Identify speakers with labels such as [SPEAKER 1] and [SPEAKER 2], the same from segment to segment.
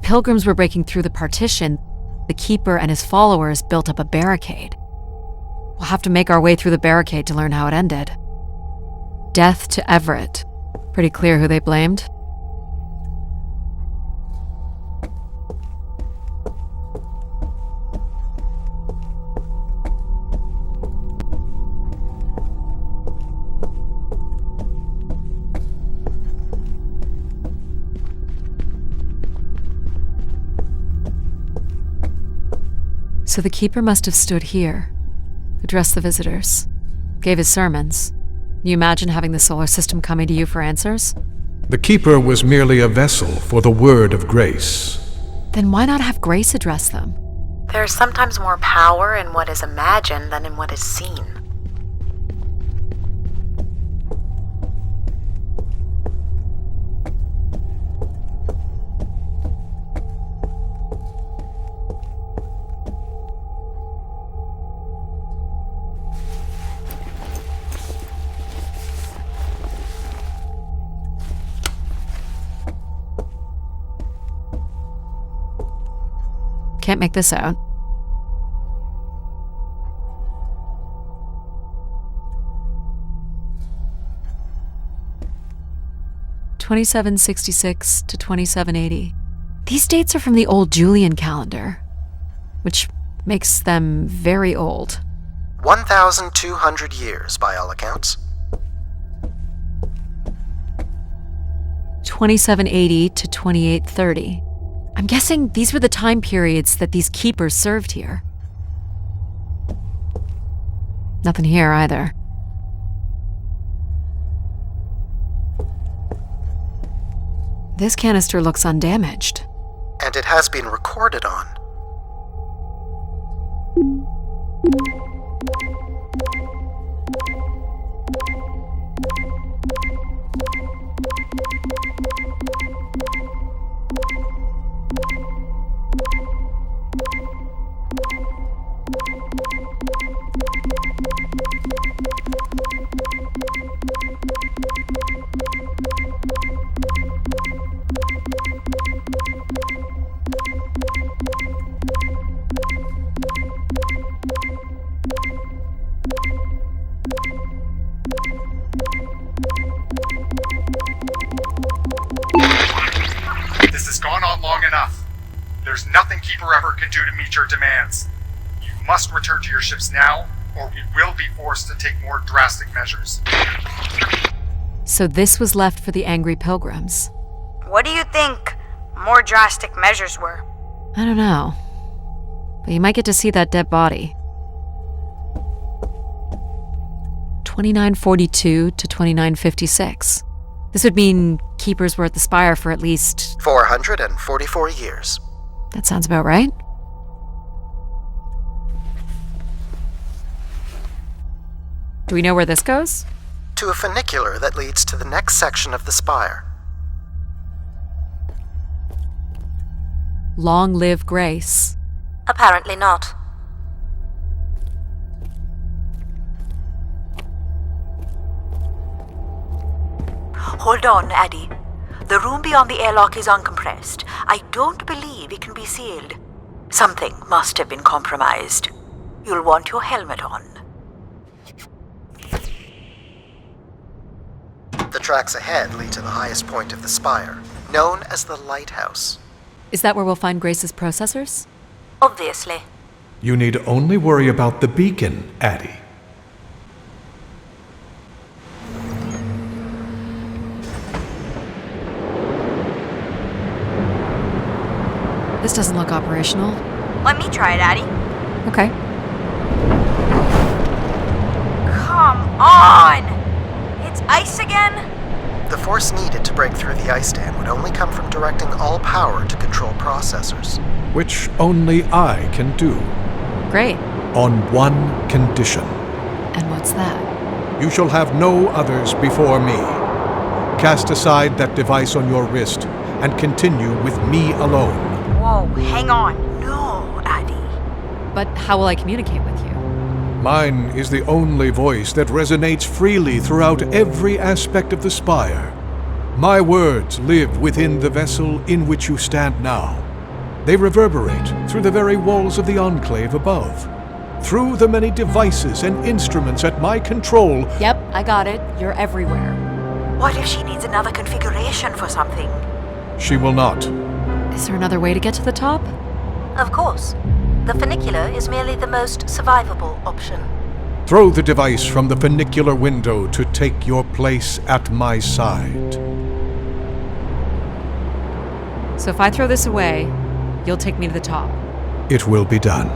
[SPEAKER 1] pilgrims were breaking through the partition, the keeper and his followers built up a barricade. We'll have to make our way through the barricade to learn how it ended. Death to Everett. Pretty clear who they blamed. So the keeper must have stood here, addressed the visitors, gave his sermons. Can you imagine having the solar system coming to you for answers?
[SPEAKER 2] The keeper was merely a vessel for the word of grace.
[SPEAKER 1] Then why not have Grace address them?
[SPEAKER 3] There is sometimes more power in what is imagined than in what is seen.
[SPEAKER 1] Can't make this out. (2766 to 2780). These dates are from the old Julian calendar, which makes them very old.
[SPEAKER 4] 1,200 years by all accounts.
[SPEAKER 1] 2780 to 2830. I'm guessing these were the time periods that these keepers served here. Nothing here either. This canister looks undamaged.
[SPEAKER 4] And it has been recorded on.
[SPEAKER 5] This has gone on long enough. There's nothing Keeper Ever can do to meet your demands. You must return to your ships now, or we will be forced to take more drastic measures.
[SPEAKER 1] So this was left for the angry pilgrims.
[SPEAKER 6] What do you think more drastic measures were?
[SPEAKER 1] I don't know. But you might get to see that dead body. 2942 to 2956. This would mean keepers were at the spire for at least
[SPEAKER 4] 444 years.
[SPEAKER 1] That sounds about right. Do we know where this goes?
[SPEAKER 4] To a funicular that leads to the next section of the spire.
[SPEAKER 1] Long live Grace.
[SPEAKER 3] Apparently not.
[SPEAKER 6] Hold on, Addie. The room beyond the airlock is uncompressed. I don't believe it can be sealed. Something must have been compromised. You'll want your helmet on.
[SPEAKER 4] The tracks ahead lead to the highest point of the spire, known as the lighthouse.
[SPEAKER 1] Is that where we'll find Grace's processors?
[SPEAKER 6] Obviously.
[SPEAKER 2] You need only worry about the beacon, Addie.
[SPEAKER 1] This doesn't look operational.
[SPEAKER 6] Let me try it, Addie.
[SPEAKER 1] Okay.
[SPEAKER 6] Come on! It's ice again?
[SPEAKER 4] The force needed to break through the ice dam would only come from directing all power to control processors.
[SPEAKER 2] Which only I can do.
[SPEAKER 1] Great.
[SPEAKER 2] On one condition.
[SPEAKER 1] And what's that?
[SPEAKER 2] You shall have no others before me. Cast aside that device on your wrist and continue with me alone.
[SPEAKER 6] Whoa, hang on. No, Addie.
[SPEAKER 1] But how will I communicate with you?
[SPEAKER 2] Mine is the only voice that resonates freely throughout every aspect of the spire. My words live within the vessel in which you stand now. They reverberate through the very walls of the Enclave above. Through the many devices and instruments at my control.
[SPEAKER 1] Yep, I got it. You're everywhere.
[SPEAKER 6] What if she needs another configuration for something?
[SPEAKER 2] She will not.
[SPEAKER 1] Is there another way to get to the top?
[SPEAKER 7] Of course. The funicular is merely the most survivable option.
[SPEAKER 2] Throw the device from the funicular window to take your place at my side.
[SPEAKER 1] So if I throw this away, you'll take me to the top.
[SPEAKER 2] It will be done.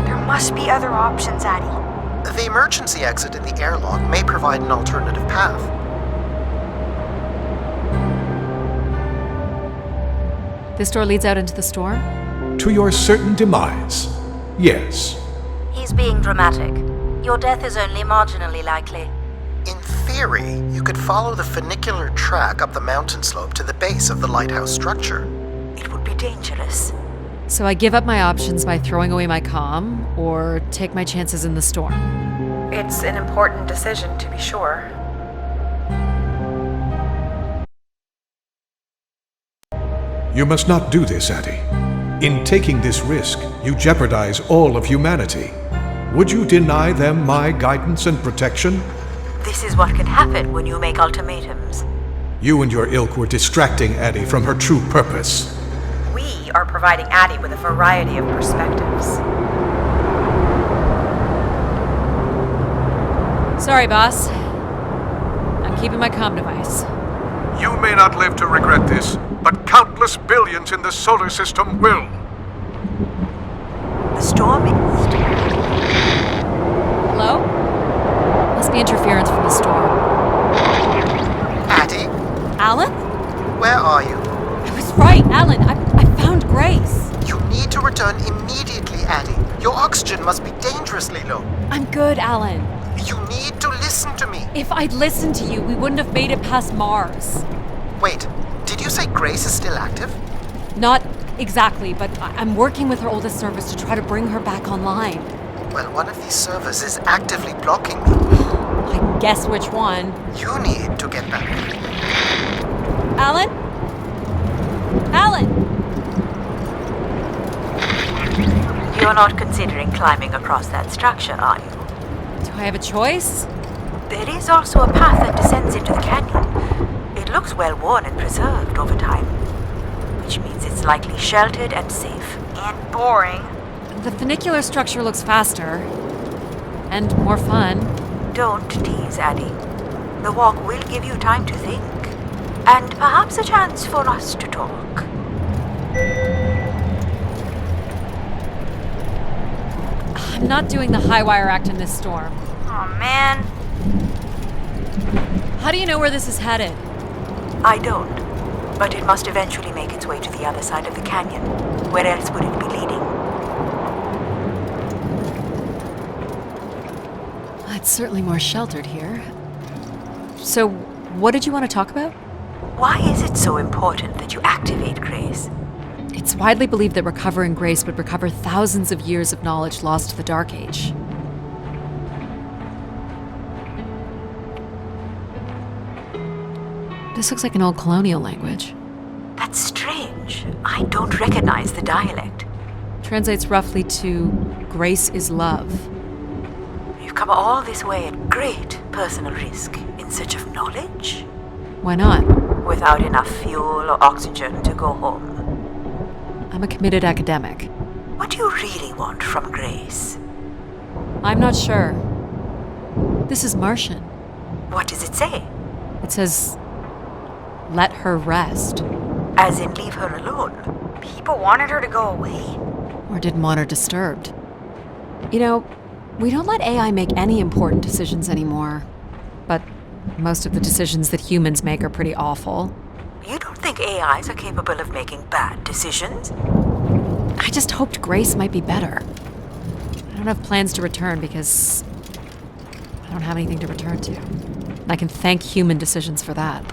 [SPEAKER 8] There must be other options, Addie.
[SPEAKER 4] The emergency exit in the airlock may provide an alternative path.
[SPEAKER 1] This door leads out into the storm?
[SPEAKER 2] To your certain demise, yes.
[SPEAKER 7] He's being dramatic. Your death is only marginally likely.
[SPEAKER 4] In theory, you could follow the funicular track up the mountain slope to the base of the lighthouse structure.
[SPEAKER 6] It would be dangerous.
[SPEAKER 1] So I give up my options by throwing away my comm, or take my chances in the storm.
[SPEAKER 3] It's an important decision, to be sure.
[SPEAKER 2] You must not do this, Addie. In taking this risk, you jeopardize all of humanity. Would you deny them my guidance and protection?
[SPEAKER 6] This is what can happen when you make ultimatums.
[SPEAKER 2] You and your ilk were distracting Addie from her true purpose.
[SPEAKER 3] We are providing Addie with a variety of perspectives.
[SPEAKER 1] Sorry, boss. I'm keeping my comm device.
[SPEAKER 2] You may not live to regret this, but countless billions in the solar system will.
[SPEAKER 6] The storm is...
[SPEAKER 1] Hello? Must be interference from the storm.
[SPEAKER 4] Addie,
[SPEAKER 1] Alan?
[SPEAKER 4] where are you?
[SPEAKER 1] I was right, Alan. I found Grace.
[SPEAKER 4] You need to return immediately, Addie. Your oxygen must be dangerously low.
[SPEAKER 1] I'm good, Alan.
[SPEAKER 4] You need to listen to me.
[SPEAKER 1] If I'd listened to you, we wouldn't have made it past Mars.
[SPEAKER 4] Wait, did you say Grace is still active?
[SPEAKER 1] Not exactly, but I'm working with her oldest service to try to bring her back online.
[SPEAKER 4] Well, one of these servers is actively blocking me.
[SPEAKER 1] I can guess which one.
[SPEAKER 4] You need to get back.
[SPEAKER 1] Alan? Alan!
[SPEAKER 6] You're not considering climbing across that structure, are you?
[SPEAKER 1] Do I have a choice?
[SPEAKER 6] There is also a path that descends into the canyon. It looks well worn and preserved over time, which means it's likely sheltered and safe.
[SPEAKER 8] And boring.
[SPEAKER 1] The funicular structure looks faster. And more fun.
[SPEAKER 6] Don't tease, Addie. The walk will give you time to think. And perhaps a chance for us to talk.
[SPEAKER 1] I'm not doing the high wire act in this storm.
[SPEAKER 8] Aw, man.
[SPEAKER 1] How do you know where this is headed?
[SPEAKER 6] I don't. But it must eventually make its way to the other side of the canyon. Where else would it be leading?
[SPEAKER 1] It's certainly more sheltered here. So, what did you want to talk about?
[SPEAKER 6] Why is it so important that you activate Grace?
[SPEAKER 1] It's widely believed that recovering Grace would recover thousands of years of knowledge lost to the Dark Age. This looks like an old colonial language.
[SPEAKER 6] That's strange. I don't recognize the dialect.
[SPEAKER 1] Translates roughly to Grace is love.
[SPEAKER 6] You've come all this way at great personal risk in search of knowledge?
[SPEAKER 1] Why not?
[SPEAKER 6] Without enough fuel or oxygen to go home.
[SPEAKER 1] I'm a committed academic.
[SPEAKER 6] What do you really want from Grace?
[SPEAKER 1] I'm not sure. This is Martian.
[SPEAKER 6] What does it say?
[SPEAKER 1] It says, let her rest.
[SPEAKER 6] As in leave her alone?
[SPEAKER 8] People wanted her to go away.
[SPEAKER 1] Or didn't want her disturbed. You know, we don't let AI make any important decisions anymore. But most of the decisions that humans make are pretty awful.
[SPEAKER 6] You don't think AIs are capable of making bad decisions?
[SPEAKER 1] I just hoped Grace might be better. I don't have plans to return because I don't have anything to return to. I can thank human decisions for that.